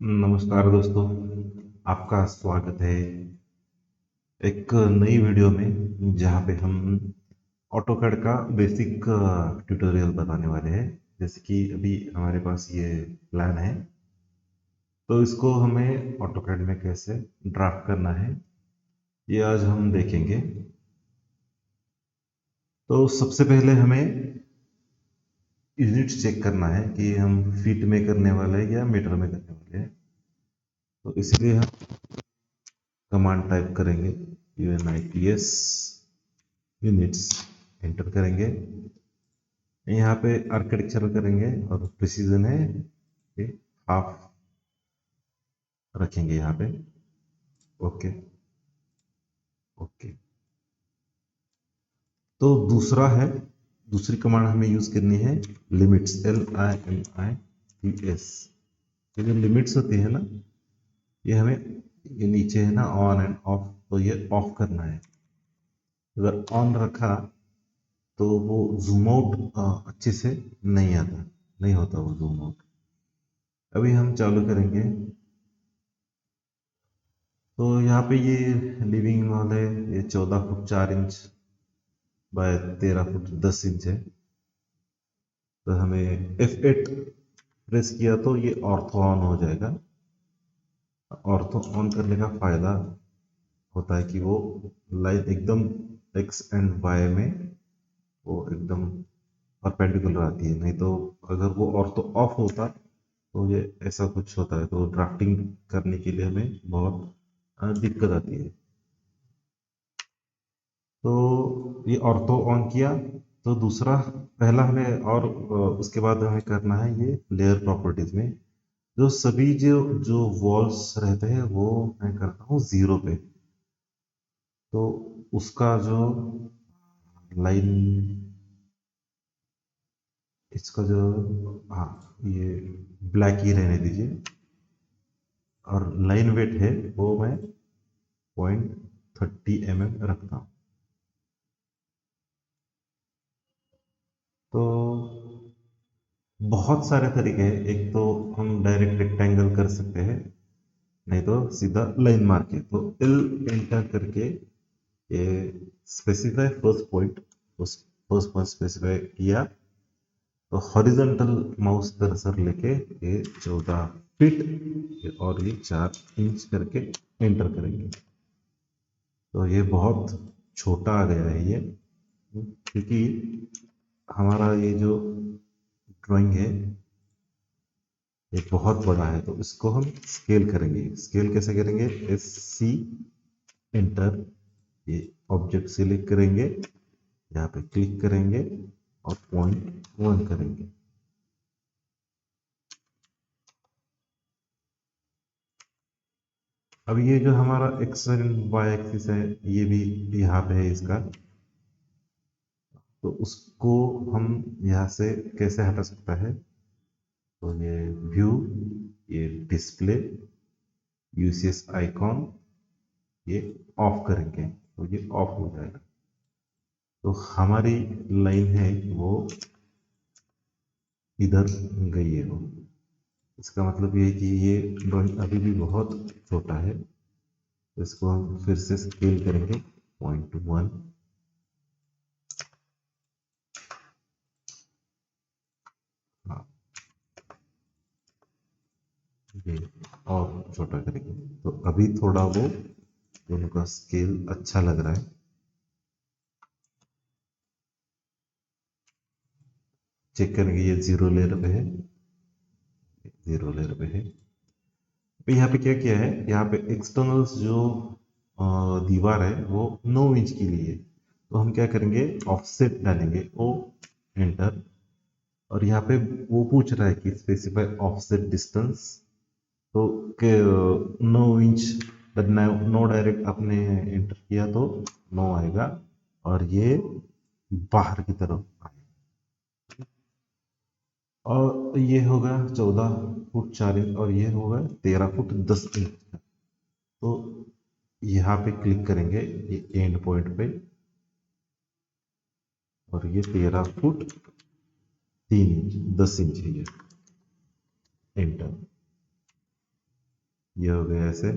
नमस्कार दोस्तों, आपका स्वागत है एक नई वीडियो में जहाँ पे हम ऑटोकैड का बेसिक ट्यूटोरियल बताने वाले हैं। जैसे कि अभी हमारे पास ये प्लान है, तो इसको हमें ऑटोकैड में कैसे ड्राफ्ट करना है ये आज हम देखेंगे। तो सबसे पहले हमें यूनिट्स चेक करना है कि हम फीट में करने वाले हैं या मीटर में करने वाले हैं। तो इसलिए हम कमांड टाइप करेंगे UNITS यूनिट्स, एंटर करेंगे। यहाँ पे आर्किटेक्चर करेंगे और प्रिसीजन है ये हाफ रखेंगे यहाँ पे। Okay okay. तो दूसरी कमांड हमें यूज करनी है लिमिट्स, LIMITS। ये जो लिमिट्स होती है ना, ये हमें, ये नीचे है ना ऑन एंड ऑफ, तो ये ऑफ करना है। अगर ऑन रखा तो वो जूम आउट अच्छे से नहीं आता, नहीं होता वो जूम आउट। अभी हम चालू करेंगे। तो यहाँ पे ये लिविंग हॉल है, ये 14 foot 4 inch by 13 foot 10 inch है। तो हमें F8 प्रेस किया तो ये ऑर्थो ऑन हो जाएगा। ऑर्थो ऑन करने का फायदा होता है कि वो लाइन एकदम एक्स एंड वाई में वो एकदम परपेंडिकुलर आती है। नहीं तो अगर वो ऑर्थो ऑफ होता तो ये ऐसा कुछ होता है, तो ड्राफ्टिंग करने के लिए हमें बहुत दिक्कत आती है। तो ये ऑर्थो ऑन किया। तो दूसरा, पहला हमें, और उसके बाद हमें करना है ये लेयर प्रॉपर्टीज में जो सभी जो वॉल्स रहते हैं वो मैं करता हूँ 0 पे। तो उसका जो लाइन, इसका जो, हाँ, ये ब्लैक ही रहने दीजिए। और लाइन वेट है वो मैं 0.30 mm रखता हूँ। तो बहुत सारे तरीके हैं। एक तो हम डायरेक्ट रेक्टेंगल कर सकते हैं, नहीं तो सीधा लाइन मार के। तो एल एंटर करके ये स्पेसिफाई फर्स्ट पॉइंट, उस फर्स्ट पॉइंट स्पेसिफाई किया। तो हॉरिजॉन्टल माउस कर्सर लेके ये 14 फीट और ये 4 इंच करके एंटर करेंगे। तो ये बहुत छोटा आ गया है ये, क्योंकि हमारा ये जो ड्राइंग है ये बहुत बड़ा है। तो इसको हम स्केल करेंगे। स्केल कैसे करेंगे? SC एंटर, ये ऑब्जेक्ट सिलेक्ट करेंगे, यहाँ पे क्लिक करेंगे और 0.1 करेंगे। अब ये जो हमारा एक्स एंड वाई एक्सिस है ये भी यहाँ पे है इसका। तो उसको हम यहाँ से कैसे हटा सकता है? तो ये व्यू, ये डिस्प्ले, UCS आइकॉन, ये ऑफ करेंगे तो ये ऑफ हो जाएगा। तो हमारी लाइन है वो इधर गई है वो। इसका मतलब ये है कि ये ड्राइंग अभी भी बहुत छोटा है। तो इसको हम फिर से स्केल करेंगे 0.1। हाँ, ये और छोटा करेंगे तो अभी थोड़ा वो दोनों का स्केल अच्छा लग रहा है। चेक करेंगे, ये 0 लेयर पे है, 0 लेयर पे है। तो यहाँ पे क्या किया है, यहाँ पे एक्सटर्नल्स जो दीवार है वो 9 इंच की लिए है। तो हम क्या करेंगे, ऑफसेट डालेंगे, ओ एंटर। और यहाँ पे वो पूछ रहा है कि स्पेसिफाई ऑफसेट डिस्टेंस। तो के 9 इंच, 9 डायरेक्ट आपने एंटर किया तो 9 आएगा और ये बाहर की तरफ आएगा। और ये होगा 14 फुट 4 इंच और ये होगा 13 फुट 10 इंच का। तो यहाँ पे क्लिक करेंगे ये एंड पॉइंट पे, और ये 13 फुट 3 इंच 10 इंच है ये, एंटर। ये हो गया ऐसे।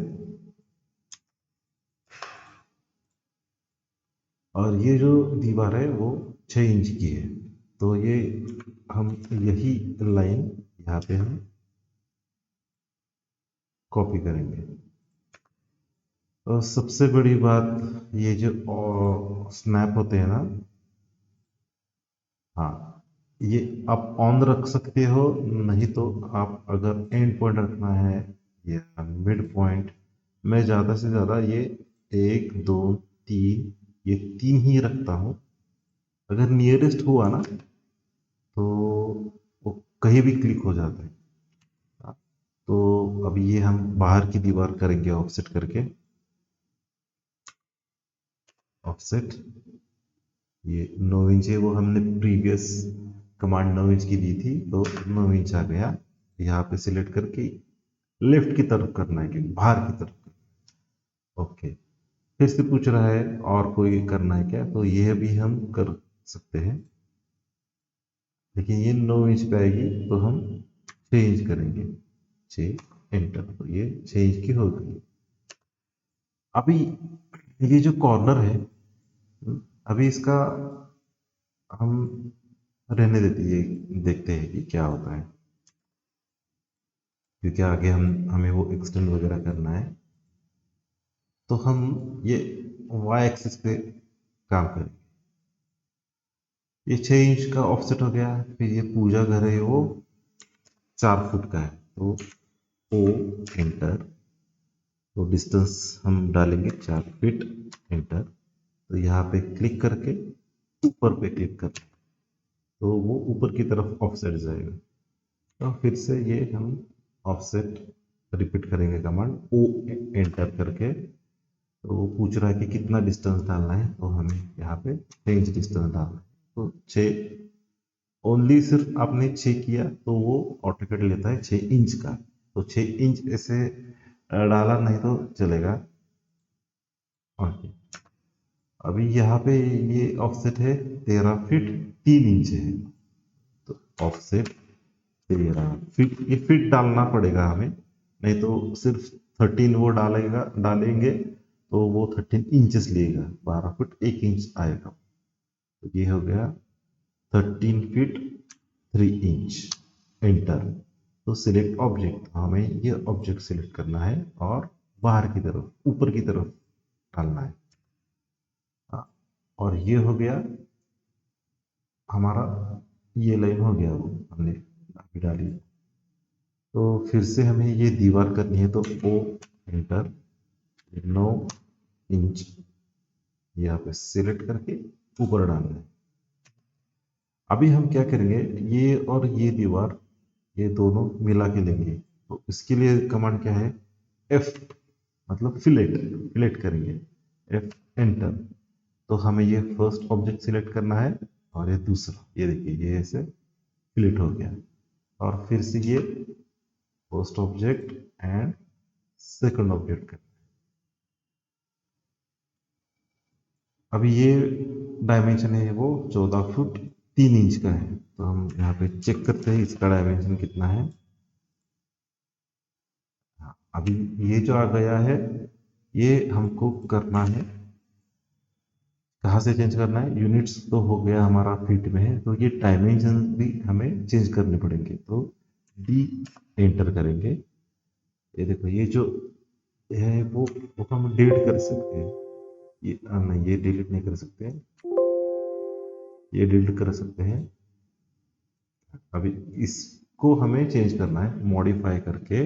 और ये जो दीवार है वो 6 इंच की है, तो ये हम यही लाइन यहाँ पे हम कॉपी करेंगे। और सबसे बड़ी बात, ये जो स्नैप होते हैं ना, हाँ, ये आप ऑन रख सकते हो, नहीं तो आप अगर एंड पॉइंट रखना है या मिड पॉइंट, मैं ज़्यादा से ज़्यादा ये 1 2 3, ये 3 ही रखता हूँ। अगर नियरेस्ट हुआ ना तो वो कहीं भी क्लिक हो जाता है। हाँ, तो अब ये हम बाहर की दीवार करेंगे ऑफसेट करके। ऑफसेट ये 9 इंच है, वो हमने प्रीवियस कमांड 9 इंच की दी थी, तो 9 इंच आ गया। यहाँ पे सिलेक्ट करके लेफ्ट की तरफ करना है, क्योंकि बाहर की तरफ। ओके, फिर से पूछ रहा है और कोई करना है क्या, तो ये भी हम कर सकते हैं, लेकिन ये 9 इंच पे आएगी तो हम 6 इंच करेंगे। 6 एंटर, तो ये 6 इंच की हो गई। अभी ये जो कॉर्नर है, अभी इसका हम रहने देते हैं, देखते हैं कि क्या होता है, क्योंकि आगे हमें वो एक्सटेंड वगैरह करना है। तो हम ये वाई एक्सिस पे काम करेंगे। ये 6 इंच का ऑफसेट हो गया। फिर ये पूजा घर है, वो 4 फुट का है, तो ओ एंटर, तो डिस्टेंस हम डालेंगे 4 फीट, एंटर। तो यहाँ पे क्लिक करके ऊपर पे क्लिक करते हैं, तो वो ऊपर की तरफ ऑफसेट जाएगा। तो फिर से ये हम ऑफसेट रिपीट करेंगे कमांड ओ एंटर करके। तो वो पूछ रहा है कि कितना डिस्टेंस डालना है, तो हमें यहाँ पे 6 इंच डिस्टेंस डालना है। तो 6, ओनली सिर्फ आपने 6 किया तो वो ऑटोकैड लेता है 6 इंच का। तो 6 इंच ऐसे डाला नहीं तो चलेगा। ओके, अभी यहाँ पे ये ऑफसेट है 13 फीट 3 इंच है, तो ऑफसेट 13 फीट, ये फिट डालना पड़ेगा हमें, नहीं तो सिर्फ 13 वो डालेंगे तो वो 13 इंचेस लेगा, 12 फुट 1 इंच आएगा। तो ये हो गया 13 फीट 3 इंच, एंटर। तो सिलेक्ट ऑब्जेक्ट, हमें ये ऑब्जेक्ट सिलेक्ट करना है और बाहर की तरफ ऊपर की तरफ डालना है। हाँ, और ये हो गया हमारा, ये लाइन हो गया, वो हमने अभी डाली। तो फिर से हमें ये दीवार करनी है, तो ओ एंटर, 9 इंच यहाँ पे सिलेक्ट करके ऊपर डालना है। अभी हम क्या करेंगे, ये और ये दीवार, ये दोनों मिला के लेंगे। तो इसके लिए कमांड क्या है, एफ, मतलब फिलेट, फिलेट करेंगे, एफ एंटर। तो हमें ये फर्स्ट ऑब्जेक्ट सिलेक्ट करना है और ये दूसरा, ये देखिए ये ऐसे फिलेट हो गया। और फिर से ये first object and second object का। अभी ये डायमेंशन है, वो 14 फुट 3 इंच का है। तो हम यहाँ पे चेक करते हैं इसका डायमेंशन कितना है। हाँ, अभी ये जो आ गया है, ये हमको करना है, कहाँ से चेंज करना है, यूनिट्स तो हो गया हमारा फीट में है, तो ये डायमेंशन भी हमें चेंज करने पड़ेंगे। तो डी एंटर करेंगे। ये देखो ये जो है वो हम डिलीट कर सकते हैं। ये नहीं, ये डिलीट नहीं कर सकते हैं, ये डिलीट कर सकते हैं। अभी इसको हमें चेंज करना है, मॉडिफाई करके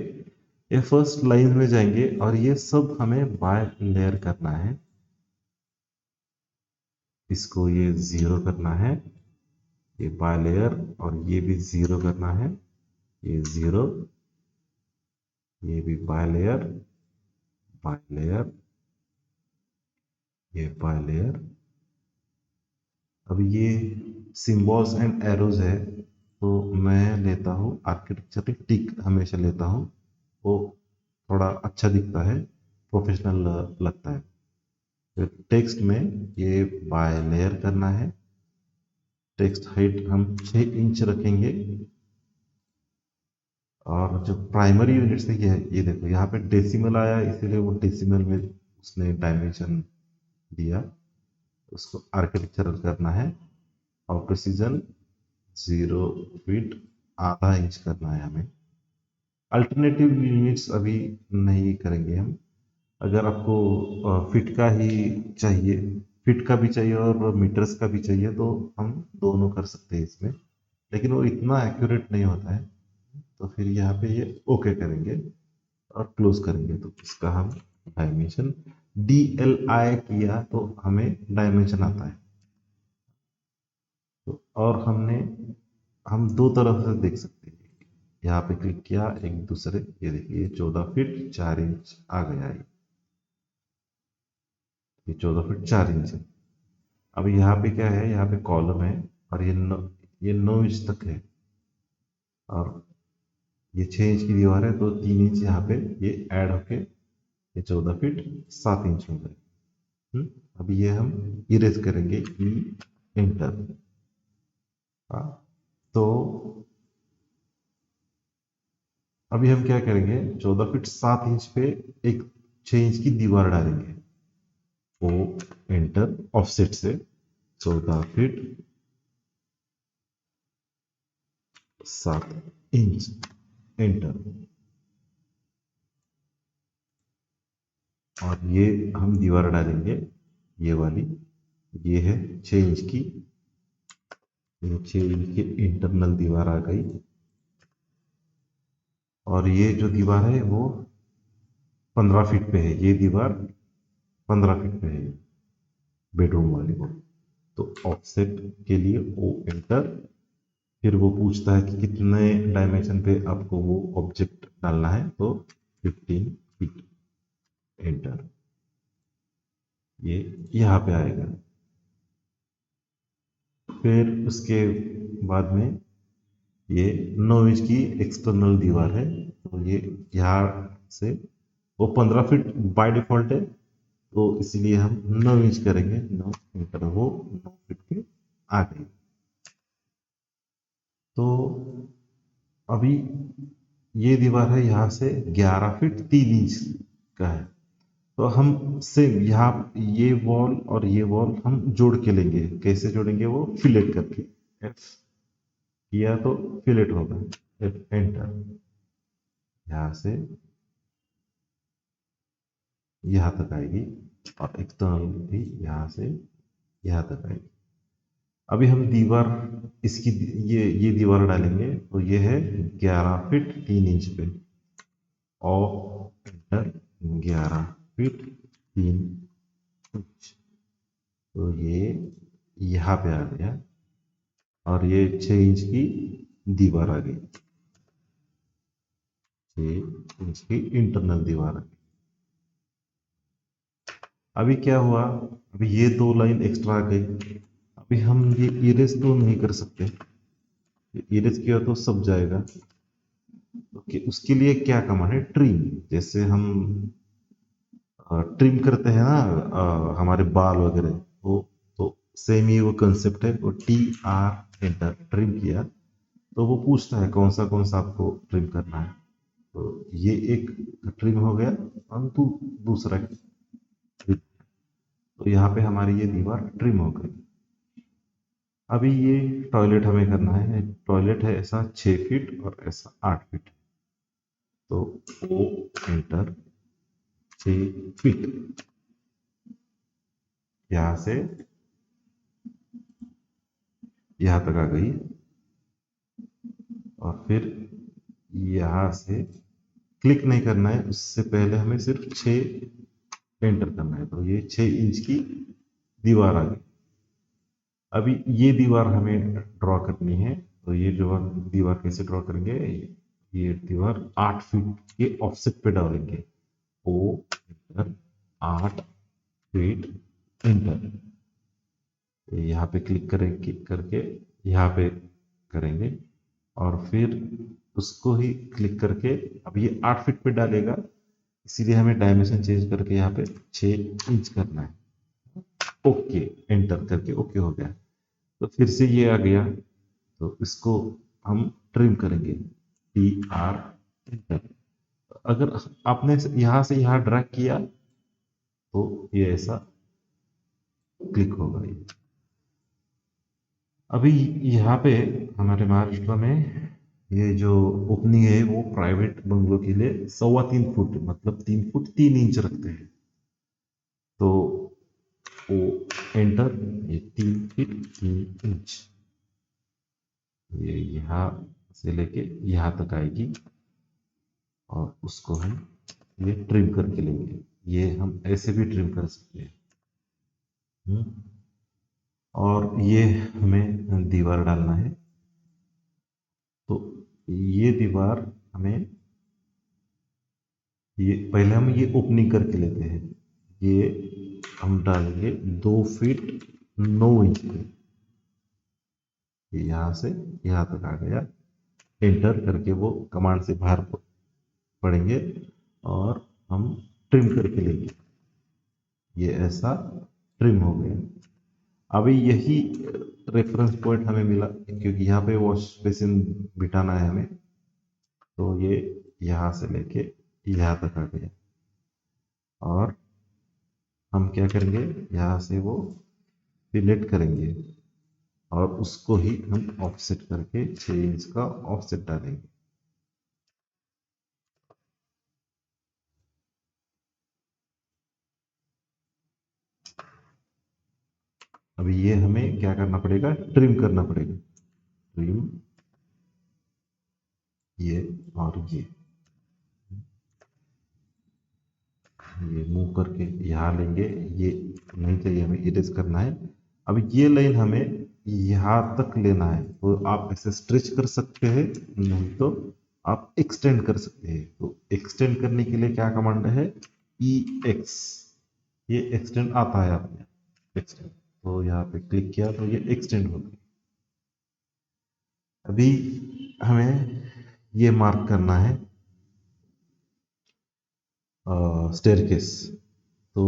ये फर्स्ट लाइन में जाएंगे और ये सब हमें बाय लेयर करना है। इसको ये 0 करना है, ये बाय लेयर, और ये भी 0 करना है, ये 0, ये भी बाय लेयर, बाय लेयर, ये बाय लेयर। अब ये सिम्बॉल्स एंड एरोज है, तो मैं लेता हूँ आर्किटेक्चर टिक, हमेशा लेता हूँ, वो थोड़ा अच्छा दिखता है, प्रोफेशनल लगता है। फिर टेक्स्ट में ये बाय लेयर करना है, टेक्स्ट हाइट हम 6 इंच रखेंगे, और जो प्राइमरी यूनिट्स है ये देखो यहाँ पे डेसिमल आया, इसीलिए वो डेसिमल में उसने डायमेंशन दिया। उसको आर्किटेक्चरल करना है और प्रिसीजन 0 फीट आधा इंच करना है हमें। अल्टरनेटिव यूनिट्स अभी नहीं करेंगे हम। अगर आपको फीट का ही चाहिए, फीट का भी चाहिए और मीटर्स का भी चाहिए, तो हम दोनों कर सकते हैं इसमें, लेकिन वो इतना एक्यूरेट नहीं होता है। तो फिर यहाँ पे ये ओके करेंगे और क्लोज करेंगे। तो इसका हम डायमेंशन DLI किया तो हमें डायमेंशन आता है। तो और हम दो तरफ से देख सकते हैं। यहाँ पे क्लिक किया एक दूसरे, ये देखिए 14 फीट 4 इंच आ गया। ये 14 फीट 4 इंच है। अब यहाँ पे क्या है, यहाँ पे कॉलम है और ये 9 इंच तक है, और ये 6 इंच की दीवार है, तो 3 इंच यहाँ पे ये ऐड होके ये 14 फीट 7 इंच हो गए। अब ये हम इरेज करेंगे, एंटर। हाँ, तो अभी हम क्या करेंगे, 14 फीट 7 इंच पे एक 6 इंच की दीवार डालेंगे। ओ एंटर, ऑफसेट से 14 फीट 7 इंच, एंटर। और ये हम दीवार डालेंगे, ये वाली, ये है 6 इंच की, ये 6 इंच की इंटरनल दीवार आ गई। और ये जो दीवार है वो 15 फीट पे है, ये दीवार 15 फीट पे है, बेडरूम वाली वो। तो ऑफसेट के लिए ओ एंटर। फिर वो पूछता है कि कितने डायमेंशन पे आपको वो ऑब्जेक्ट डालना है, तो 15 फीट, एंटर। ये यहाँ पे आएगा। फिर उसके बाद में ये 9 इंच की एक्सटर्नल दीवार है, तो ये यहाँ से वो 15 फीट बाय डिफॉल्ट है, तो इसलिए हम 9 इंच करेंगे। 9 एंटर, वो 9 फीट पे आ गई। तो अभी ये दीवार है यहाँ से 11 फीट 3 इंच का है, तो हम सेम यहाँ ये वॉल और ये वॉल हम जोड़ के लेंगे। कैसे जोड़ेंगे, वो फिलेट करके, एफ किया तो फिलेट होगा, एफ एंटर। यहाँ से यहाँ तक आएगी और एक्सटर्नल भी यहाँ से यहाँ तक आएगी। अभी हम दीवार इसकी ये दीवार डालेंगे, तो ये है 11 फीट 3 इंच पे, और एंटर। 11 फीट 3 इंच, तो ये यहाँ पे आ गया और ये 6 इंच की दीवार आ गई, 6 इंच की इंटरनल दीवार आ गई। अभी क्या हुआ, अभी ये दो लाइन एक्स्ट्रा आ गई। अभी हम ये इरेज तो नहीं कर सकते, इरेज किया तो सब जाएगा। ओके, उसके लिए क्या कमांड है, ट्रिम। जैसे हम ट्रिम करते हैं ना हमारे बाल वगैरह, वो तो सेम ही वो कंसेप्ट है। वो TR एंटर, ट्रिम किया तो वो पूछता है कौन सा आपको ट्रिम करना है। तो ये एक ट्रिम हो गया, और दूसरा ट्रिम। तो यहाँ पे हमारी ये दीवार ट्रिम हो गई। अभी ये टॉयलेट हमें करना है। टॉयलेट है ऐसा 6 फीट और ऐसा 8 फीट, तो ओ एंटर, 6 फीट यहाँ से यहाँ तक आ गई। और फिर यहाँ से क्लिक नहीं करना है, उससे पहले हमें सिर्फ 6 एंटर करना है, तो ये 6 इंच की दीवार आ गई। अभी ये दीवार हमें ड्रॉ करनी है, तो ये जो दीवार कैसे ड्रॉ करेंगे, ये दीवार 8 फीट के ऑफसेट पे डालेंगे। O enter, 8 feet, enter. यहाँ पे क्लिक करेंगे, करके यहाँ पे करेंगे, और फिर उसको ही क्लिक करके अब ये 8 फीट पे डालेगा, इसीलिए हमें डायमेंशन चेंज करके यहाँ पे 6 इंच करना है। ओके, एंटर करके ओके हो गया। तो फिर से ये आ गया, तो इसको हम ट्रिम करेंगे। TR enter. अगर आपने यहां से यहां ड्रैग किया तो ये ऐसा क्लिक होगा। ये अभी यहाँ पे हमारे महाराष्ट्र में ये जो ओपनिंग है वो प्राइवेट बंगलों के लिए 3.25 फुट मतलब 3 फुट 3 इंच रखते हैं। तो वो एंटर, ये 3 फीट 3 इंच, ये यहाँ से लेके यहाँ तक आएगी और उसको हम ये ट्रिम करके लेंगे। ये हम ऐसे भी ट्रिम कर सकते हैं। और ये हमें दीवार डालना है, तो ये दीवार हमें, ये पहले हम ये ओपनिंग करके लेते हैं। ये हम डालेंगे 2 फीट 9 इंच पे। ये यहाँ से यहाँ तक आ गया। एंटर करके वो कमांड से बाहर पड़ेंगे और हम ट्रिम करके लेंगे। ये ऐसा ट्रिम हो गया। अभी यही रेफरेंस पॉइंट हमें मिला क्योंकि यहाँ पे वॉश बेसिन बिठाना है हमें, तो ये यहाँ से लेके यहाँ तक आ गया। और हम क्या करेंगे, यहाँ से वो सिलेक्ट करेंगे और उसको ही हम ऑफसेट करके 6 इंच का ऑफसेट डालेंगे। अभी ये हमें क्या करना पड़ेगा, ट्रिम करना पड़ेगा। ट्रिम ये और ये मूव करके यहाँ लेंगे। ये नहीं चाहिए, हमें इरेज करना है। अब ये लाइन हमें यहाँ तक लेना है, तो आप ऐसे स्ट्रेच कर सकते हैं, नहीं तो आप एक्सटेंड कर सकते हैं। तो एक्सटेंड करने के लिए क्या कमांड है, EX। ये एक्सटेंड आता है आपने एक्सटेंड, तो यहाँ पे क्लिक किया तो ये एक्सटेंड हो गई। अभी हमें ये मार्क करना है स्टेयरकेस। तो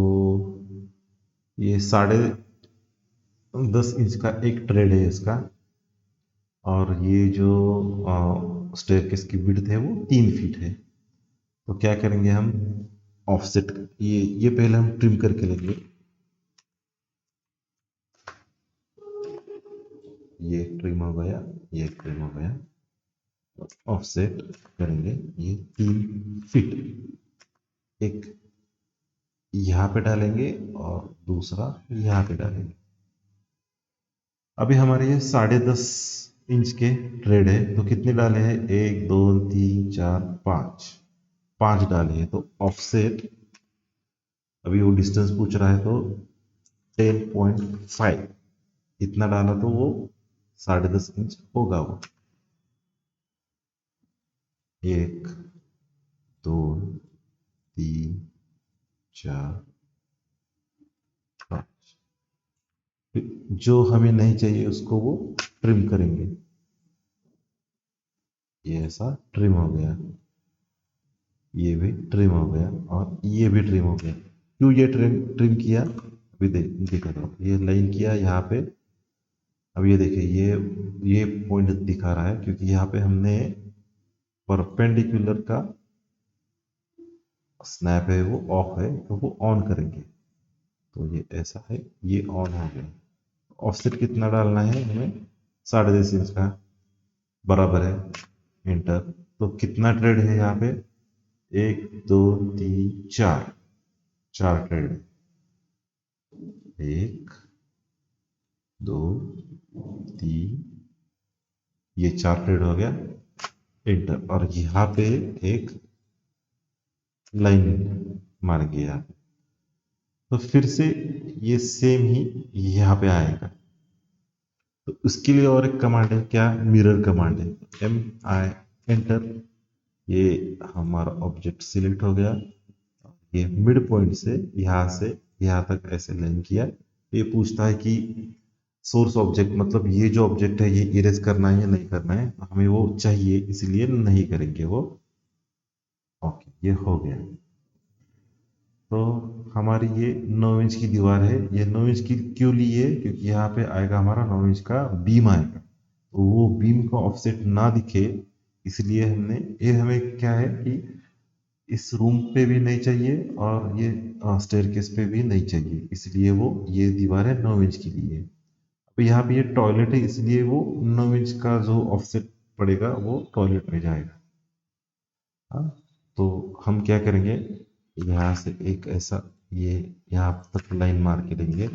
ये 10.5 इंच का एक ट्रेड है इसका, और ये जो स्टेयरकेस की विड्थ है वो 3 फीट है। तो क्या करेंगे हम, ऑफसेट, ये पहले हम ट्रिम करके लेंगे। ये ट्रिम हो गया, ये ट्रिम हो गया। ऑफसेट करेंगे ये 3 फीट, एक यहाँ पे डालेंगे और दूसरा यहाँ पे डालेंगे। अभी हमारे ये 10.5 इंच के ट्रेड है, तो कितने डाले हैं, 1 2 3 4 5 डाले हैं। तो ऑफसेट, अभी वो डिस्टेंस पूछ रहा है, तो 10.5 इतना डाला तो वो 10.5 इंच होगा वो। 1 2 3 4 5। जो हमें नहीं चाहिए उसको वो ट्रिम करेंगे। ये ऐसा ट्रिम हो गया, ये भी ट्रिम हो गया और ये भी ट्रिम हो गया। क्यों ये ट्रिम किया, अभी दिखा दो। ये लाइन किया यहाँ पे। अब ये देखिए, ये पॉइंट दिखा रहा है क्योंकि यहाँ पे हमने परपेंडिकुलर का स्नैप है वो ऑफ है, तो वो ऑन करेंगे। तो ये ऐसा है, ये ऑन हो गया। ऑफसेट कितना डालना है हमें, 10.5 इंच का, बराबर है एंटर। तो कितना ट्रेड है यहाँ पे, 1 2 3 4 ट्रेड है। 1 2 3, ये 4 ट्रेड हो गया एंटर। और यहाँ पे एक लाइन मार गया, तो फिर से ये सेम ही यहाँ पे आएगा। तो उसके लिए और एक कमांड है, क्या, मिरर कमांड है, MI एंटर। ये हमारा ऑब्जेक्ट सिलेक्ट हो गया। ये मिड पॉइंट से यहाँ तक ऐसे लाइन किया। ये पूछता है कि सोर्स ऑब्जेक्ट, मतलब ये जो ऑब्जेक्ट है ये इरेज करना है या नहीं करना है, तो हमें वो चाहिए इसलिए नहीं करेंगे वो। ओके, ये हो गया। तो हमारी ये 9 इंच की दीवार है। ये 9 इंच की क्यों ली है, क्योंकि यहाँ पे आएगा हमारा 9 इंच का बीम आएगा। तो वो बीम का ऑफसेट ना दिखे इसलिए हमने ये हमें क्या है कि इस रूम पे भी नहीं चाहिए और ये स्टेयरकेस पे भी नहीं चाहिए, इसलिए वो ये दीवार है 9 इंच के लिए। अब यहाँ पे ये टॉयलेट है, इसलिए वो 9 इंच का जो ऑफसेट पड़ेगा वो टॉयलेट में जाएगा। हाँ, तो हम क्या करेंगे, यहाँ से एक ऐसा ये यहाँ तक लाइन मार के लेंगे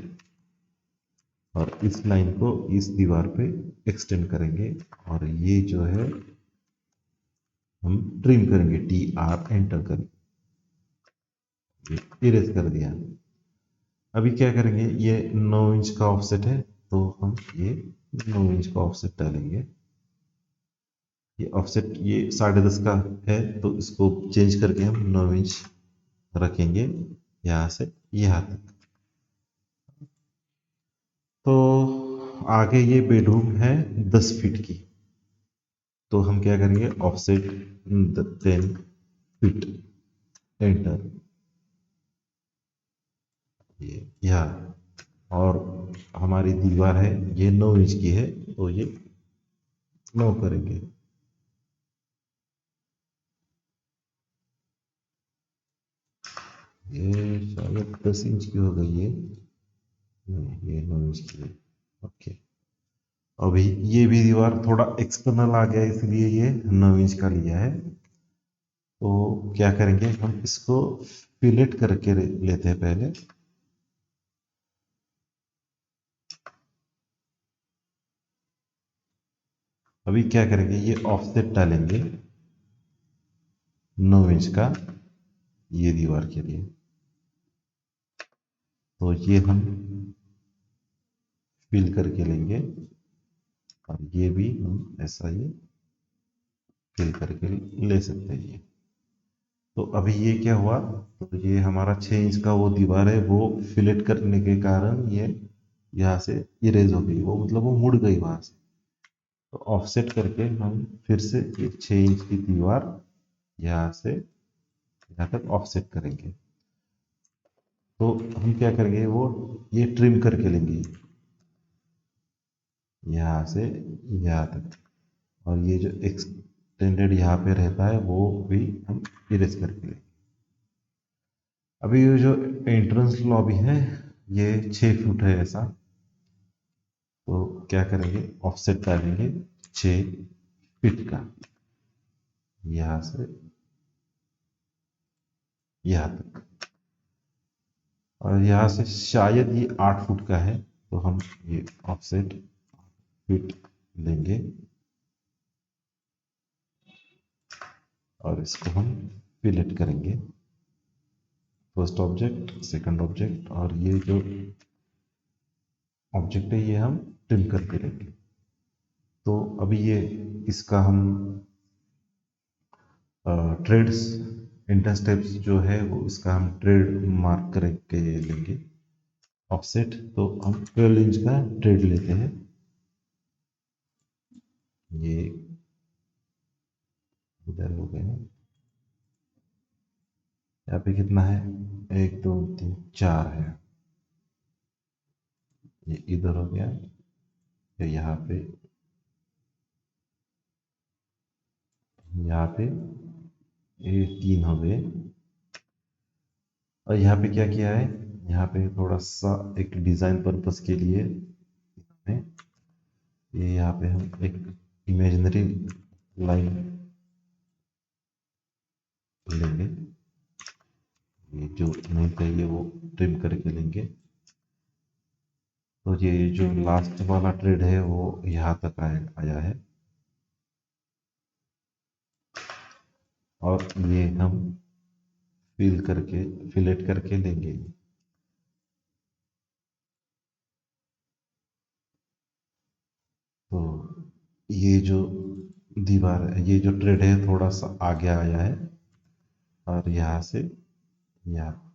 और इस लाइन को इस दीवार पे एक्सटेंड करेंगे और ये जो है हम ट्रिम करेंगे, TR एंटर करेंगे, इरेज कर दिया। अभी क्या करेंगे, ये 9 इंच का ऑफसेट है तो हम ये 9 इंच का ऑफसेट डालेंगे। ये ऑफसेट ये 10.5 का है तो इसको चेंज करके हम 9 इंच रखेंगे यहाँ से यहाँ तक। तो आगे ये बेडरूम है 10 फीट की, तो हम क्या करेंगे, ऑफसेट 10 फीट एंटर, ये यहाँ। और हमारी दीवार है ये 9 इंच की है तो ये 9 करेंगे। ये शायद 10 इंच की हो गई है, नहीं ये 9 इंच की है। ओके, अभी ये भी दीवार थोड़ा एक्सटर्नल आ गया इसलिए ये 9 इंच का लिया है। तो क्या करेंगे, हम इसको फिलेट करके लेते हैं पहले। अभी क्या करेंगे, ये ऑफसेट डालेंगे 9 इंच का ये दीवार के लिए, तो ये हम फिल करके लेंगे और ये भी हम ऐसा ही फिल करके ले सकते हैं ये। तो अभी ये क्या हुआ, तो ये हमारा 6 इंच का वो दीवार है वो फिलेट करने के कारण ये यहाँ से इरेज हो गई, वो मतलब वो मुड़ गई वहां से। तो ऑफसेट करके हम फिर से ये 6 इंच की दीवार यहाँ से यहाँ तक ऑफसेट करेंगे। तो हम क्या करेंगे, वो ये ट्रिम करके लेंगे यहाँ से यहाँ तक, और ये जो एक्सटेंडेड यहाँ पे रहता है वो भी हम इरेज करके लेंगे। अभी ये जो एंट्रेंस लॉबी है ये 6 फुट है ऐसा, तो क्या करेंगे, ऑफसेट डालेंगे 6 फीट का यहाँ से यहाँ तक, और यहाँ से शायद ये 8 फुट का है तो हम ये ऑफसेट फीट लेंगे और इसको हम फिलेट करेंगे, फर्स्ट ऑब्जेक्ट सेकंड ऑब्जेक्ट, और ये जो ऑब्जेक्ट है ये हम ट्रिम करके लेंगे। तो अभी ये इसका हम ट्रेड्स इंटर स्टेप्स जो है वो इसका हम ट्रेड मार्क करके लेंगे ऑफसेट। तो हम 12 इंच का ट्रेड लेते हैं, ये इधर हो गया, यहाँ पे कितना है, 1 2 3 4 है, ये इधर हो गया, ये यहाँ पे ये 3 हो गए। और यहाँ पे क्या किया है, यहाँ पे थोड़ा सा एक डिज़ाइन पर्पस के लिए हमें ये यहाँ पे हम एक इमेजिनरी लाइन लेंगे, ये जो नहीं चाहिए वो ट्रिम करके लेंगे। तो ये जो लास्ट वाला ट्रेड है वो यहाँ तक आया है, और ये हम फिलेट करके लेंगे। तो ये जो दीवार है, ये जो ट्रेड है थोड़ा सा आगे आया है, और यहाँ से यहाँ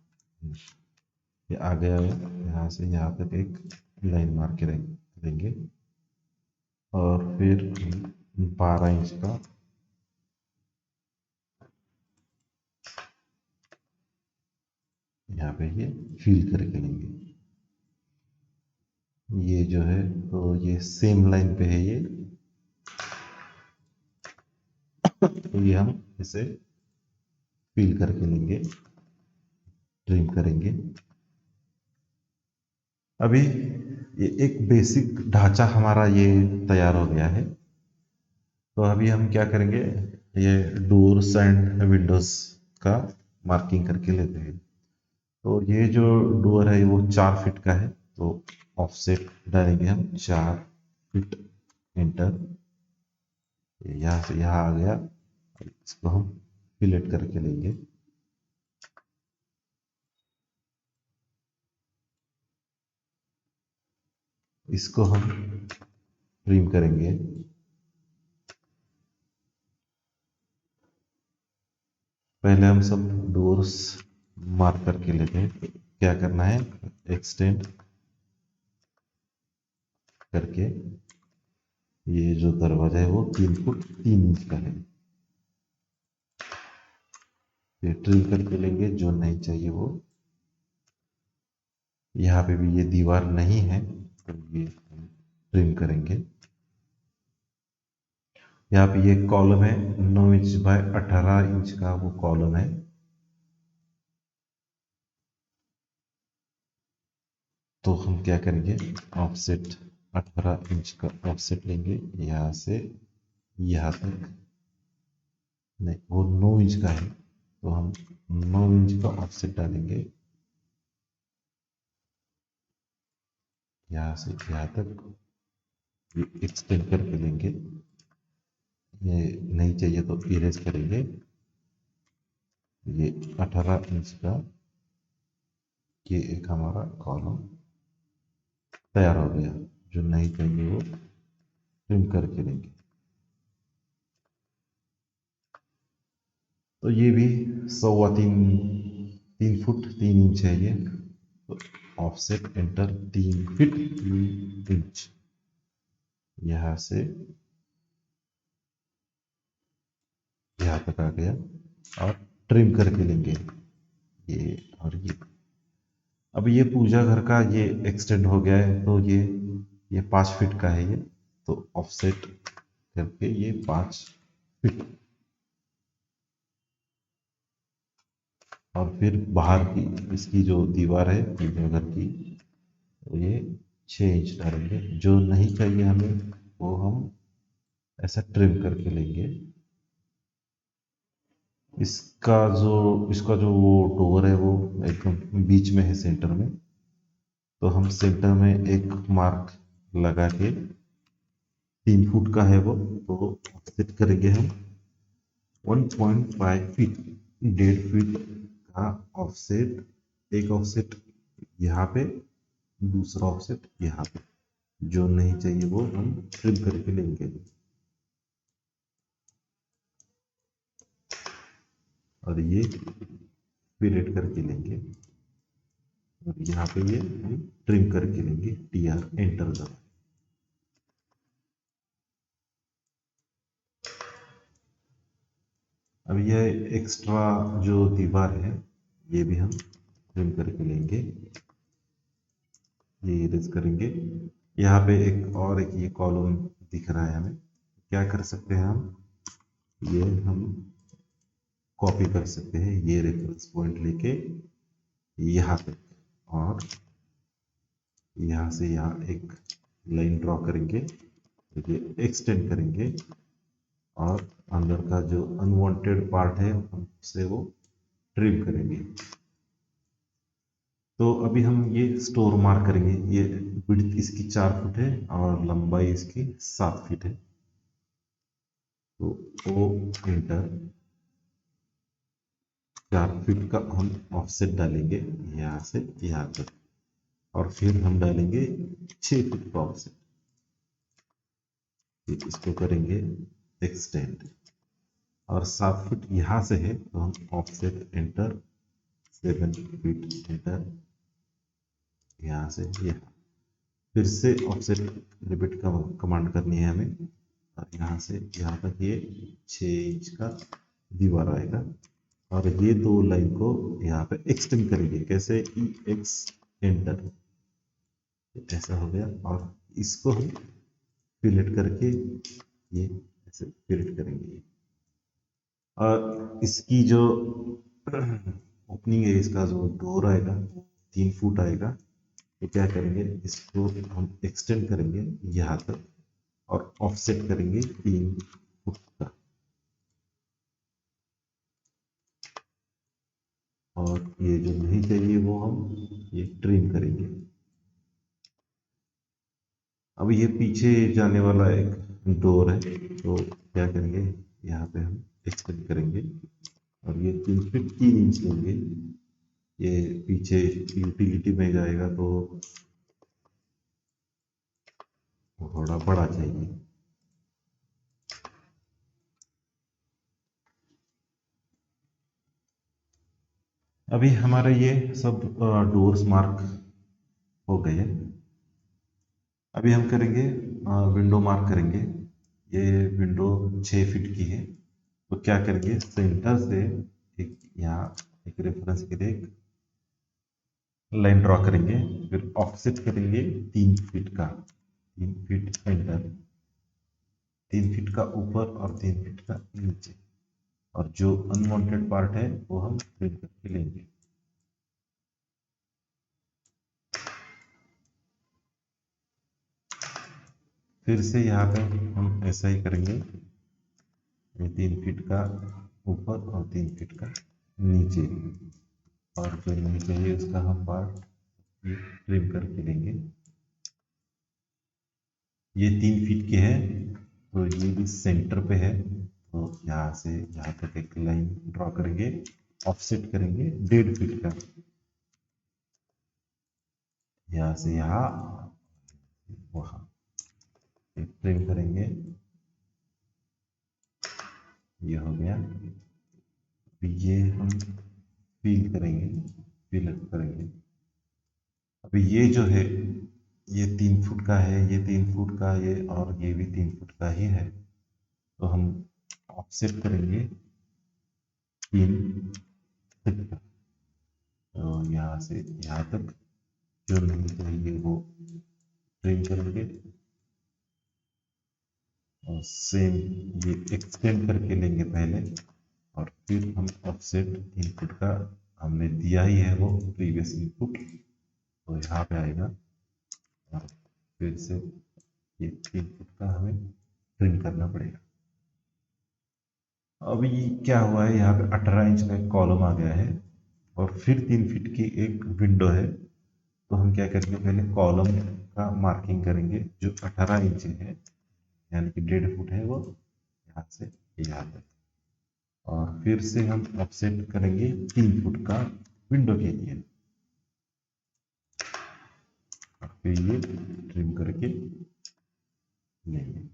ये आ गया है, यहाँ से यहाँ तक एक लाइन मार के लेंगे और फिर 12 इंच का यहाँ पे ये फिल करके लेंगे। ये जो है तो ये सेम लाइन पे है, ये तो ये हम इसे फिल करके लेंगे, ट्रिम करेंगे। अभी ये एक बेसिक ढांचा हमारा ये तैयार हो गया है। तो अभी हम क्या करेंगे, ये डोर्स एंड विंडोज का मार्किंग करके लेते हैं। तो ये जो डोर है वो 4 फीट का है, तो ऑफसेट डालेंगे हम 4 फीट, एंटर। यहाँ से यहाँ आ गया, इसको हम फिलेट करके लेंगे। इसको हम ट्रिम करेंगे। पहले हम सब डोर्स मार्क करके लेते हैं। क्या करना है, एक्सटेंड करके ये जो दरवाजा है वो 3 फुट 3 इंच का है, ये ट्रिम करके लेंगे। जो नहीं चाहिए वो, यहाँ पे भी ये दीवार नहीं है तो ये हम ट्रिम करेंगे। यहाँ पे ये कॉलम है 9 इंच बाय 18 इंच का, वो कॉलम है। तो हम क्या करेंगे, ऑफसेट 18 इंच का ऑफसेट लेंगे, यहाँ से यहाँ तक। नहीं, वो 9 इंच का है, तो हम 9 इंच का ऑफसेट डालेंगे, यहाँ से यहाँ तक। ये एक्सटेंड करके लेंगे, ये नहीं चाहिए तो इरेज करेंगे। ये 18 इंच का ये एक हमारा कॉलम तैयार हो गया। जो नहीं चाहिए वो ट्रिम करके लेंगे। तो ये भी 3 फुट 3 इंच है ये। तो ऑफसेट एंटर 3 फीट 3 इंच, यहाँ से यहाँ तक आ गया, और ट्रिम करके लेंगे ये और ये। अब ये पूजा घर का ये एक्सटेंड हो गया है, तो ये 5 फीट का है ये। तो ऑफसेट करके ये 5 फीट, और फिर बाहर की इसकी जो दीवार है पूजा घर की, तो ये 6 इंच डालेंगे। जो नहीं चाहिए हमें वो हम ऐसा ट्रिम करके लेंगे। इसका जो वो डोर है वो एकदम बीच में है, सेंटर में। तो हम सेंटर में एक मार्क लगा के, 3 फुट का है वो, तो सेट करेंगे हम 1.5 फीट, 1.5 फीट का ऑफसेट। एक ऑफसेट यहाँ पे, दूसरा ऑफसेट यहाँ पे। जो नहीं चाहिए वो हम ट्रिम करके लेंगे, और ये फिलेट करके लेंगे, और यहाँ पे ये हम ट्रिम करके लेंगे। TR एंटर दबा। अब यह एक्स्ट्रा जो दीवार है ये भी हम ट्रिम करके लेंगे, ये इरेज करेंगे। यहाँ पे एक ये कॉलम दिख रहा है हमें, क्या कर सकते हैं हम, ये हम कॉपी कर सकते हैं, ये रेफरेंस पॉइंट लेके यहाँ तक, और यहाँ से यहाँ एक लाइन ड्रॉ करेंगे, ये एक्सटेंड करेंगे, और अंदर का जो अनवांटेड पार्ट है हम उसे वो ट्रिम करेंगे। तो अभी हम ये स्टोर मार्क करेंगे। ये विड्थ इसकी 4 फुट है और लंबाई इसकी 7 फीट है। तो ओ एंटर, 4 फीट का हम ऑफसेट डालेंगे यहाँ से यहाँ तक, और फिर हम डालेंगे 6 फीट का ऑफसेट। इसको करेंगे एक्सटेंड, और 7 फीट यहाँ से है, तो हम ऑफसेट एंटर 7 फीट एंटर, यहाँ से यहाँ फिर से ऑफसेट रिपीट का कमांड करनी है हमें, और यहाँ से यहाँ तक ये 6 इंच का दीवार आएगा। और ये दो लाइन को यहाँ पे एक्सटेंड करेंगे, कैसे, एक्स एंटर, ऐसा हो गया। और इसको हम फिलेट करके ये ऐसे फिलेट करेंगे। और इसकी जो ओपनिंग है, इसका जो डोर आएगा 3 फुट आएगा। तो क्या करेंगे, इसको हम एक्सटेंड करेंगे यहाँ तक और ऑफसेट करेंगे 3 फुट का। और ये जो नहीं चाहिए वो हम ये ट्रिम करेंगे। अब ये पीछे जाने वाला एक डोर है, तो क्या करेंगे, यहाँ पे हम एक्सटेंड करेंगे और ये 3 फीट 3 इंच लेंगे। ये पीछे यूटिलिटी में जाएगा तो थोड़ा बड़ा चाहिए। अभी हमारे ये सब डोर्स मार्क हो गए हैं। अभी हम करेंगे विंडो मार्क करेंगे। ये विंडो 6 फीट की है, तो क्या करेंगे, सेंटर से एक यहाँ एक रेफरेंस के लिए एक लाइन ड्रॉ करेंगे, फिर ऑफसेट करेंगे 3 फीट का। 3 फीट एंटर, 3 फीट का ऊपर और 3 फीट का नीचे। और जो अनवांटेड पार्ट है वो हम प्रिंट करके लेंगे। फिर से यहाँ पे हम ऐसा ही करेंगे, 3 फीट का ऊपर और 3 फीट का नीचे। और जो नहीं चाहिए उसका हम पार्ट ये ट्रिम करके लेंगे। ये 3 फीट के है, तो ये भी सेंटर पे है, तो यहाँ से यहाँ तक एक लाइन ड्रॉ करेंगे, ऑफसेट करेंगे 1.5 फीट का। यहाँ से यहाँ वहाँ ट्रिम करेंगे, ये हो गया। ये हम फिल करेंगे, फिल करेंगे। अभी ये जो है ये 3 फुट का है, ये 3 फुट का, ये और ये भी 3 फुट का ही है, तो हम ऑफसेट करेंगे 3 फुट का। तो यहाँ से यहाँ तक जो नहीं चाहिए वो ट्रिम करेंगे और सेम ये एक्सटेंड करके लेंगे पहले, और फिर हम ऑफसेट 3 फुट का हमने दिया ही है वो प्रीवियस इनपुट, तो यहाँ पे आएगा। और फिर से ये 3 फुट का हमें ट्रिम करना पड़ेगा। अभी क्या हुआ है, यहाँ पे 18 इंच का एक कॉलम आ गया है और फिर 3 फीट की एक विंडो है। तो हम क्या करेंगे, पहले कॉलम का मार्किंग करेंगे जो 18 इंच है, यानी कि 1.5 फुट है वो, यहाँ से यहाँ तक। और फिर से हम ऑफसेट करेंगे 3 फुट का विंडो के लिए, और फिर ये ट्रिम करके लेंगे।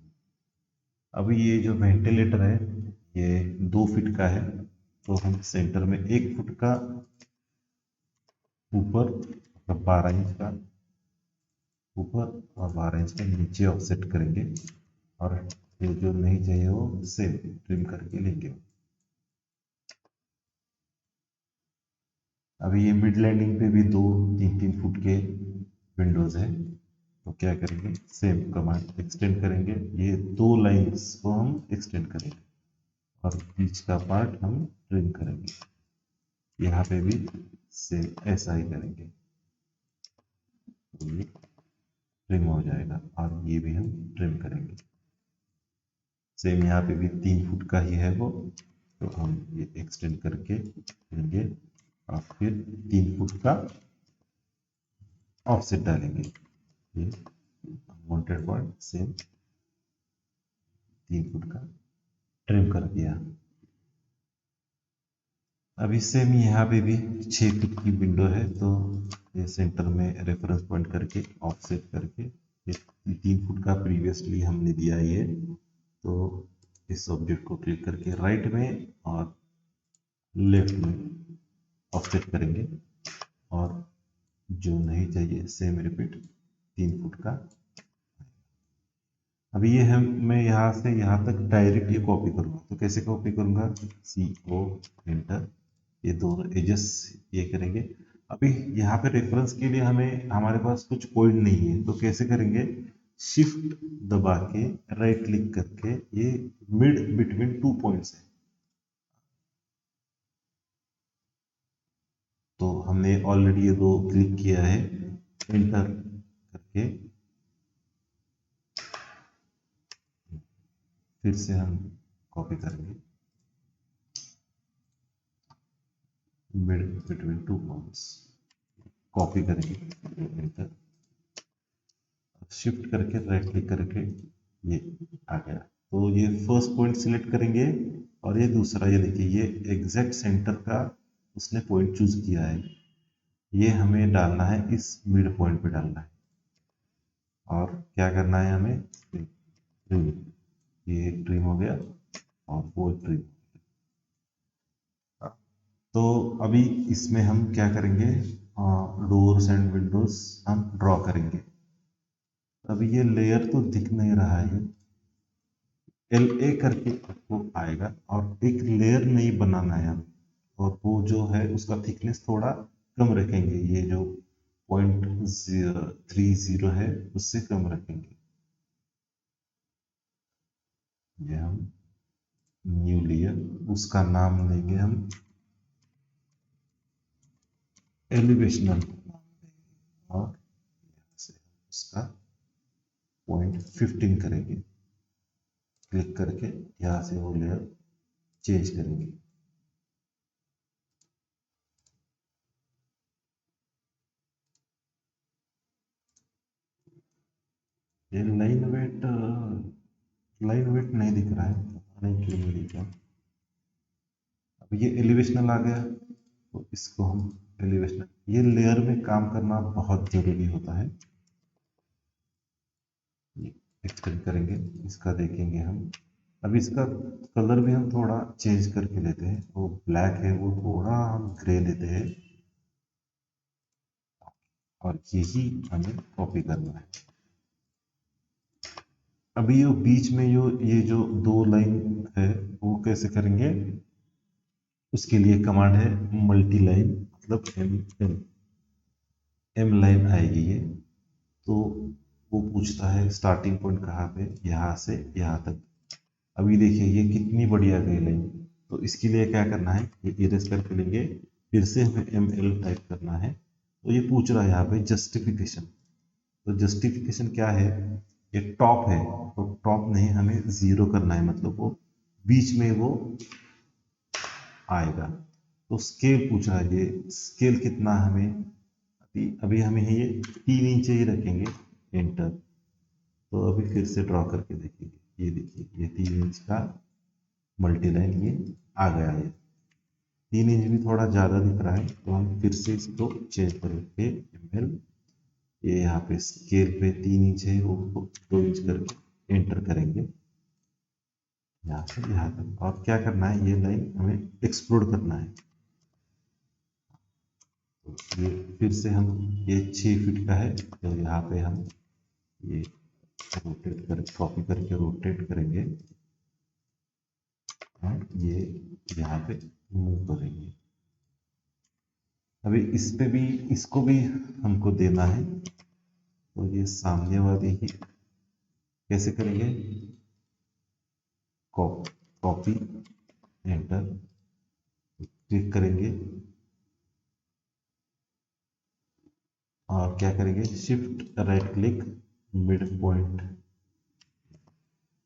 अभी ये जो वेंटिलेटर है ये 2 फीट का है, तो हम सेंटर में 1 फुट का ऊपर, मतलब 12 इंच का ऊपर और 12 इंच के नीचे ऑफसेट करेंगे। और ये जो नहीं चाहिए वो सेम ट्रिम करके लेंगे। अभी ये मिड लैंडिंग पे भी 2 3 3 फुट के विंडोज है, तो क्या करेंगे, सेम कमांड एक्सटेंड करेंगे। ये 2 लाइंस को हम एक्सटेंड करेंगे और बीच का पार्ट हम ट्रिम करेंगे। यहाँ पे भी सेम ऐसा ही करेंगे, तो ये ट्रिम हो जाएगा और ये भी हम ट्रिम करेंगे। सेम यहाँ पे भी 3 फुट का ही है वो, तो हम ये एक्सटेंड करके लेंगे और फिर 3 फुट का ऑफसेट डालेंगे। ये वांटेड पार्ट सेम 3 फुट का ट्रिम कर दिया। अभी सेम यहाँ पे भी 6 फीट की विंडो है, तो ये सेंटर में रेफरेंस पॉइंट करके ऑफसेट करके ये 3 फुट का प्रीवियसली हमने दिया ही है, तो इस ऑब्जेक्ट को क्लिक करके राइट में और लेफ्ट में ऑफसेट करेंगे। और जो नहीं चाहिए सेम रिपीट 3 फुट का। अभी ये हम मैं यहाँ से यहाँ तक डायरेक्ट ये कॉपी करूँगा, तो कैसे कॉपी करूँगा, CO एंटर, ये दोनों एजेस ये करेंगे। अभी यहाँ पे रेफरेंस के लिए हमें हमारे पास कुछ पॉइंट नहीं है, तो कैसे करेंगे, शिफ्ट दबा के राइट क्लिक करके ये मिड बिटवीन 2 पॉइंट्स है, हमने ऑलरेडी ये दो क्लिक किया है, एंटर करके फिर से हम कॉपी करेंगे मिड बिटवीन 2 पॉइंट्स, कॉपी करेंगे, एंटर, शिफ्ट करके राइट क्लिक करके ये आ गया। तो ये फर्स्ट पॉइंट सिलेक्ट करेंगे और ये दूसरा, ये देखिए ये एग्जैक्ट सेंटर का उसने पॉइंट चूज किया है, ये हमें डालना है, इस मिड पॉइंट पे डालना है। और क्या करना है हमें, ट्रिम, ये एक ट्रिम हो गया और वो ट्रिम। तो अभी इसमें हम क्या करेंगे, डोर्स एंड विंडोज हम ड्रॉ करेंगे। अभी ये लेयर तो दिख नहीं रहा है, LA करके आपको आएगा और एक लेयर नहीं बनाना है हम, और वो जो है उसका थिकनेस थोड़ा कम रखेंगे, ये जो 0.30 है उससे कम रखेंगे। ये हम न्यू लेयर, उसका नाम देंगे हम एलिवेशनल, और से उसका 0.15 करेंगे, क्लिक करके यहाँ से वो लेयर चेंज करेंगे। ये लाइन वेट नहीं दिख रहा है, नहीं क्यों नहीं दिख रहा। अब ये एलिवेशनल आ गया, तो इसको हम एलिवेशनल, ये लेयर में काम करना बहुत जरूरी होता है। एक्सटेंड करेंगे, इसका देखेंगे हम। अब इसका कलर भी हम थोड़ा चेंज करके लेते हैं, वो ब्लैक है वो थोड़ा हम ग्रे लेते हैं, और यही हमें कॉपी करना है। अभी ये बीच में ये जो दो लाइन है वो कैसे करेंगे, उसके लिए कमांड है मल्टी लाइन, मतलब एम लाइन आएगी ये। तो वो पूछता है स्टार्टिंग पॉइंट कहाँ पे, यहाँ से यहाँ तक। अभी देखिए ये कितनी बढ़िया गई लाइन। तो इसके लिए क्या करना है, ये इरेज करके लेंगे, फिर से हमें ML टाइप करना है। तो ये पूछ रहा है यहाँ पे जस्टिफिकेशन, तो जस्टिफिकेशन क्या है, ये टॉप है, तो टॉप नहीं हमें 0 करना है, मतलब वो बीच में वो आएगा। तो स्केल पूछ रहा है, ये स्केल कितना हमें, अभी हमें ये 3 इंच ही रखेंगे, एंटर। तो अभी फिर से ड्रॉ करके देखेंगे, ये देखिए ये 3 इंच का मल्टी लाइन ये आ गया है। 3 इंच भी थोड़ा ज़्यादा दिख रहा है, तो हम फिर से इसको चेंज करके ML, ये यहाँ पे स्केल पे 3 इंच है वो 2 इंच करके एंटर करेंगे, यहाँ से यहाँ तक। और क्या करना है, ये लाइन हमें एक्सप्लोड करना है। तो ये फिर से हम, ये 6 फीट का है, तो यहाँ पे हम ये रोटेट कर, कॉपी करके रोटेट करेंगे और ये यहाँ पे मूव करेंगे। अभी इस पे भी, इसको भी हमको देना है, तो ये सामने वाली ही कैसे करेंगे, कॉपी, एंटर, क्लिक करेंगे और क्या करेंगे, shift right click, mid point,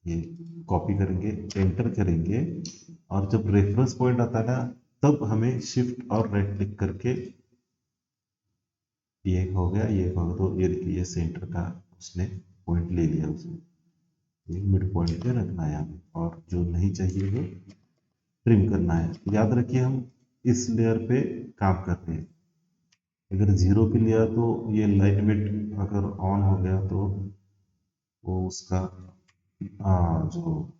ये कॉपी करेंगे, एंटर करेंगे, और जब रेफरेंस पॉइंट आता है ना, तब हमें शिफ्ट और राइट क्लिक करके, ये हो गया, ये हो गया, तो ये देखिए ये सेंटर का उसने पॉइंट ले लिया, उसने ये मिड पॉइंट पे रखना है हमें, और जो नहीं चाहिए वो ट्रिम करना है। याद रखिए हम इस लेयर पे काम करते हैं, अगर 0 पे लिया तो ये लाइन वेट अगर ऑन हो गया तो वो उसका जो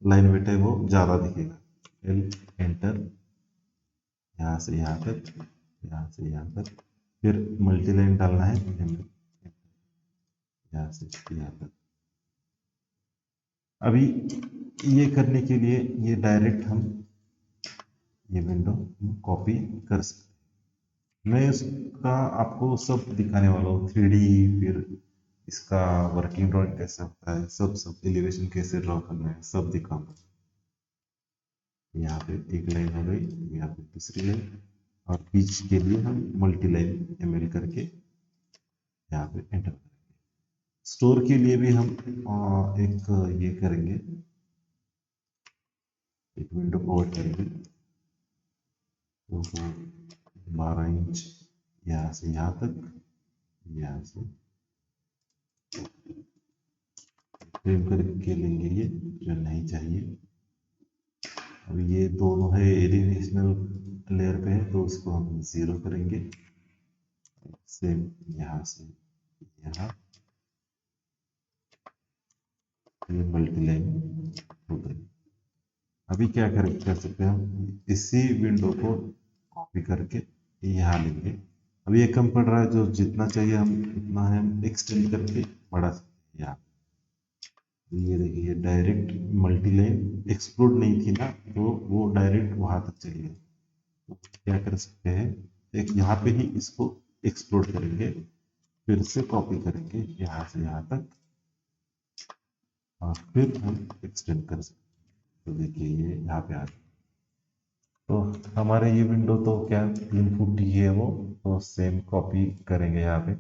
लाइन वेट है वो ज़्यादा दिखेगा। एंटर, यहाँ से यहाँ तक, यहाँ से यहाँ तक, फिर मल्टी लाइन डालना है, यहाँ से यहाँ तक। अभी ये करने के लिए ये डायरेक्ट हम ये विंडो कॉपी कर सकते हैं। मैं इसका आपको सब दिखाने वाला हूँ, 3D, फिर इसका वर्किंग ड्राइंग कैसे होता है, सब एलिवेशन कैसे ड्रॉ करना है, सब दिखाऊंगा। यहाँ पे एक लाइन हो गई, यहाँ पे दूसरी लाइन, और बीच के लिए हम मल्टीलाइन एमएल करके यहाँ पे एंटर करेंगे। स्टोर के लिए भी हम एक ये करेंगे, एक विंडो प्रोवाइड करेंगे। तो 12 इंच यहाँ से यहाँ तक, यहाँ से फ्रेम करके लेंगे ये जो नहीं चाहिए। अब ये दोनों है एडिशनल लेयर पे है तो उसको हम 0 करेंगे। सेम यहाँ से यहाँ ये मल्टीलाइन हो गई। अभी क्या कर सकते हैं हम, इसी विंडो को कॉपी करके यहाँ लेंगे। अभी ये कम पड़ रहा है, जो जितना चाहिए हम उतना हम एक्सटेंड करके बढ़ा सकते हैं। यहाँ ये देखिए डायरेक्ट मल्टीलाइन एक्सप्लोड नहीं थी ना, तो वो डायरेक्ट वहां तक चली गई। तो क्या कर सकते हैं, एक यहाँ पे ही इसको एक्सप्लोड करेंगे, फिर से कॉपी करेंगे यहाँ से यहाँ तक और फिर हम एक्सटेंड कर सकते हैं। तो देखिए ये यहाँ पे आ गया। तो हमारे ये विंडो तो क्या 3 फुट ही है वो, तो सेम कॉपी करेंगे यहाँ पे।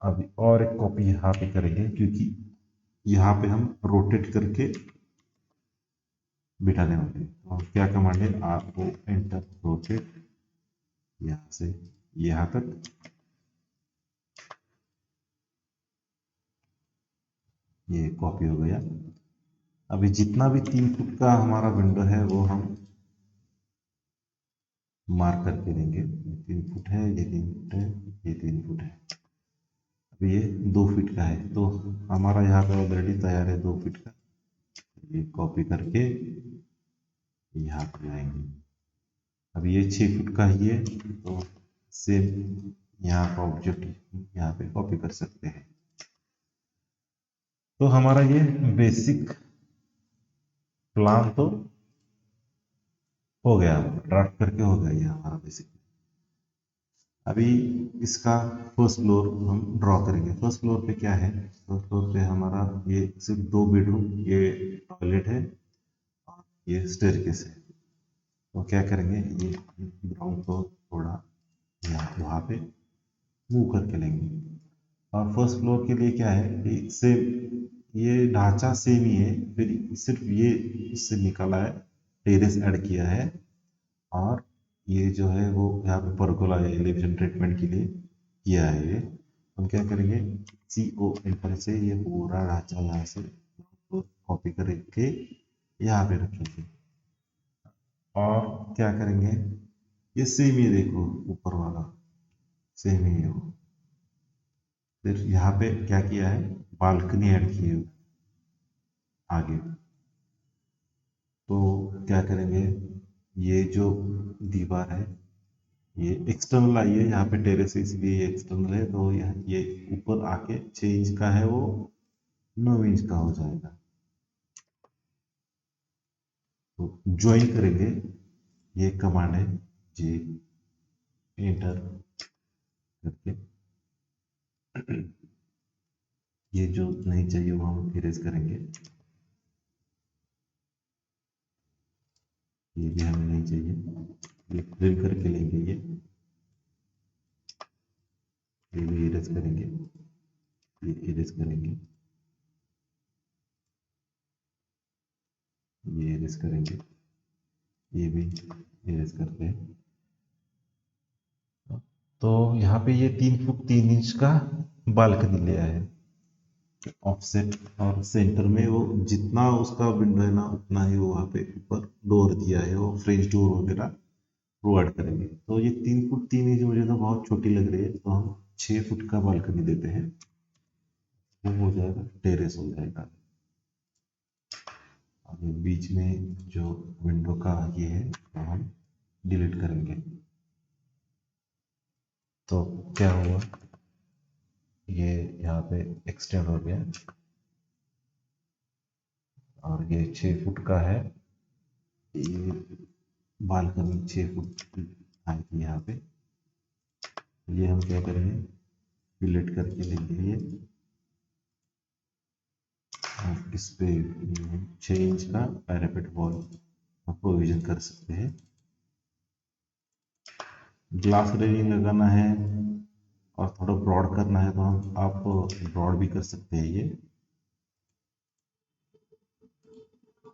अभी और एक कॉपी यहाँ पे करेंगे, क्योंकि यहाँ पे हम रोटेट करके बिठाने वाले हैं। तो क्या कमांड है, आपको एंटर रोटेट यहाँ से यहाँ तक। ये कॉपी हो गया। अभी जितना भी 3 फुट का हमारा विंडो है वो हम मार्क करके देंगे। 3 फुट है, ये 3 फुट है, ये 3 फुट है। अभी ये 2 फीट का है, तो हमारा यहाँ पे ऑलरेडी तैयार है 2 फीट का। ये कॉपी करके यहाँ पे आएंगे। अब ये 6 फुट का ही है, तो सेम यहाँ का ऑब्जेक्ट यहाँ पे कॉपी कर सकते हैं। तो हमारा ये बेसिक प्लान तो हो गया, ड्राफ्ट करके हो गया ये हमारा बेसिक। अभी इसका फर्स्ट फ्लोर हम ड्रॉ करेंगे। फर्स्ट फ्लोर पे क्या है, फर्स्ट फ्लोर पे हमारा ये सिर्फ 2 बेडरूम, ये टॉयलेट है और ये स्टेयरकेस है। तो क्या करेंगे, ये ग्राउंड फ्लोर थोड़ा यहाँ वहाँ पे मूव करके लेंगे। और फर्स्ट फ्लोर के लिए क्या है कि सेम ये ढांचा सेम ही है, फिर सिर्फ ये इससे निकाला है, टेरेस ऐड किया है। और ये जो है वो यहाँ पे परगोला है, एलिवेशन ट्रीटमेंट के लिए किया है। ये हम क्या करेंगे, CO एंटर से ये पूरा ढांचा यहाँ से कॉपी करके यहाँ पे रखेंगे। और क्या करेंगे, ये सेम ही देखो ऊपर वाला सेम ही है वो। फिर यहाँ पे क्या किया है, बालकनी ऐड की है आगे। तो क्या करेंगे, ये जो दीवार है ये एक्सटर्नल आई है, यहाँ पे टेरेस है इसलिए ये एक्सटर्नल है। तो यहाँ ये ऊपर आके 6 इंच का है वो 9 इंच का हो जाएगा। तो ज्वाइन करेंगे, ये कमांड है जी, एंटर करके ये जो नहीं चाहिए वो हम इरेज करेंगे। ये भी हमें नहीं चाहिए, ये फिल करके लेंगे। ये भी इरेज करेंगे, ये इरेज करेंगे, ये इरेज करेंगे, ये भी इरेज करते हैं। तो यहाँ पे ये 3 फुट 3 इंच का बालकनी लिया है ऑफसेट, और सेंटर में वो जितना उसका विंडो है ना उतना ही वो वहाँ पे ऊपर डोर दिया है, वो फ्रेंच डोर वगैरह प्रोवाइड करेंगे। तो ये 3 फुट 3 इंच मुझे तो बहुत छोटी लग रही है, तो हम 6 फुट का बालकनी देते हैं। वो हो जाएगा, टेरेस हो जाएगा। अब बीच में जो विंडो का ये है तो हम डिलीट करेंगे। तो क्या हुआ, ये यहाँ पे एक्सटेंड हो गया और ये 6 फुट का है। ये बालकनी 6 फुट आएगी यहाँ पे। ये हम क्या करेंगे, डिलीट करके लेंगे ये, और इस पे 6 इंच का पैरापेट वॉल प्रोविजन कर सकते हैं। ग्लास रेलिंग लगाना है और थोड़ा ब्रॉड करना है तो हम आप ब्रॉड भी कर सकते हैं ये,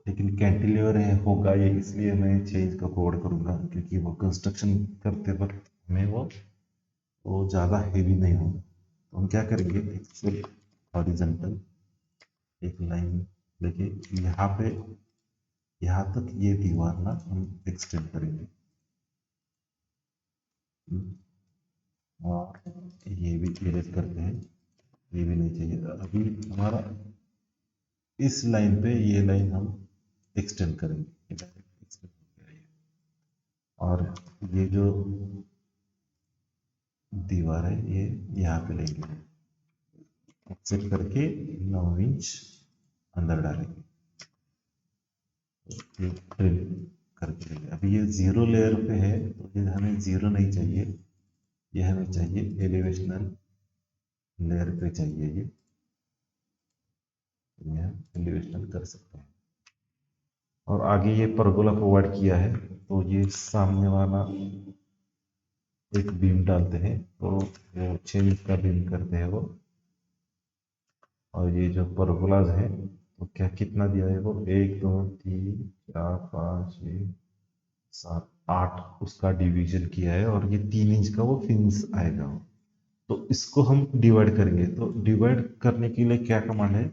लेकिन कैंटिलीवर है होगा ये, इसलिए मैं चेंज का कोड करूँगा क्योंकि वो कंस्ट्रक्शन करते वक्त हमें वो ज़्यादा हेवी नहीं होगा। तो हम क्या करेंगे, एक सिर्फ हॉरिजॉन्टल एक लाइन लेके यहाँ पे यहाँ तक ये दीवार ना हम एक्सटेंड करेंगे और ये भी इरेज करते हैं, ये भी नहीं चाहिए। अभी हमारा इस लाइन पे ये लाइन हम एक्सटेंड करेंगे, ये डायरेक्ट एक्सटेंड हो गया ये। और ये जो दीवार है ये यहाँ पे लेंगे, ऑफसेट करके 9 इंच अंदर डालेंगे, ये ट्रिम करके लेंगे। अभी ये जीरो लेयर पे है तो ये हमें जीरो नहीं चाहिए, ये हमें चाहिए एलिवेशनल लेयर पे चाहिए ये एलिवेशनल कर सकते हैं। और आगे ये परगोला प्रोवाइड किया है तो ये सामने वाला एक बीम डालते हैं तो वो 6 इंच का बीम करते हैं वो। और ये जो परगोलाज है तो क्या कितना दिया है वो 1 2 3 4 5 6 7 8 उसका डिवीजन किया है और ये 3 इंच का वो फिन्स आएगा। तो इसको हम डिवाइड करेंगे, तो डिवाइड करने के लिए क्या कमांड है,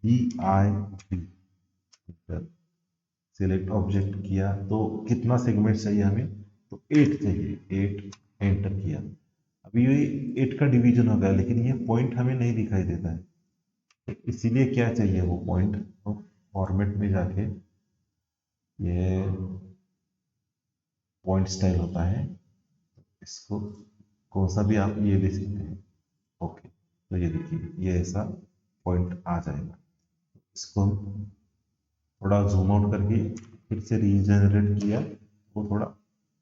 DIV, सिलेक्ट ऑब्जेक्ट किया तो कितना सेगमेंट चाहिए हमें, तो 8 चाहिए, 8 एंटर किया। अभी ये 8 का डिवीजन हो गया लेकिन ये पॉइंट हमें नहीं दिखाई देता है, तो इसीलिए क्या चाहिए वो पॉइंट, तो फॉर्मेट में जाके ये पॉइंट स्टाइल होता है, इसको कौन सा भी आप ये दे सकते हैं। ओके, तो ये देखिए ये ऐसा पॉइंट आ जाएगा। इसको हम थोड़ा जूम आउट करके फिर से रीजनरेट किया, वो थोड़ा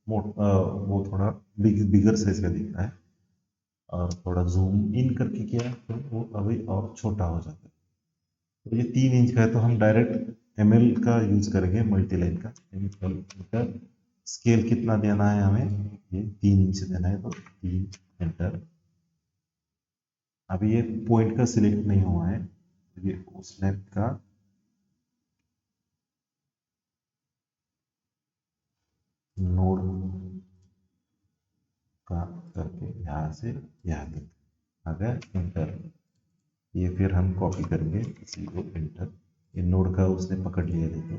वो थोड़ा बिगर साइज का दिख रहा है, और थोड़ा जूम इन करके किया तो वो अभी और छोटा हो जाता है। तो ये 3 इंच का है तो हम डायरेक्ट ml का यूज करेंगे, मल्टी लाइन का ml। स्केल कितना देना है हमें, ये 3 इंच देना है तो 3 एंटर। अभी ये पॉइंट का सिलेक्ट नहीं हुआ है, ये उसने का नोड का करके यहाँ से यहाँ तक आ गया एंटर। ये फिर हम कॉपी करेंगे इसी को एंटर, ये नोड का उसने पकड़ लिया, देखो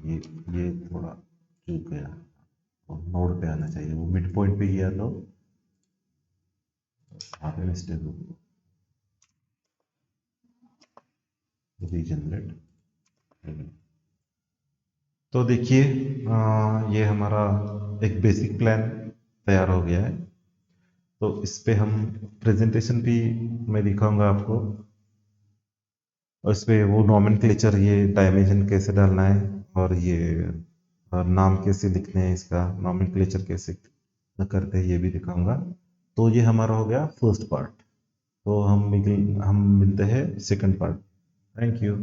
ये थोड़ा चूक गया, तो नोड पे आना चाहिए, वो मिड पॉइंट पे गया तो वहाँ पे मिस्टेक हो गई, रीजनरेट। तो देखिए ये हमारा एक बेसिक प्लान तैयार हो गया है। तो इस पे हम प्रेजेंटेशन भी मैं दिखाऊंगा आपको, और इस पे वो नॉमेनक्लेचर, ये डायमेंशन कैसे डालना है और ये नाम कैसे लिखने हैं, इसका नॉमेनक्लेचर कैसे करते हैं ये भी दिखाऊंगा। तो ये हमारा हो गया फर्स्ट पार्ट, तो हम मिलते हैं सेकंड पार्ट। Thank you.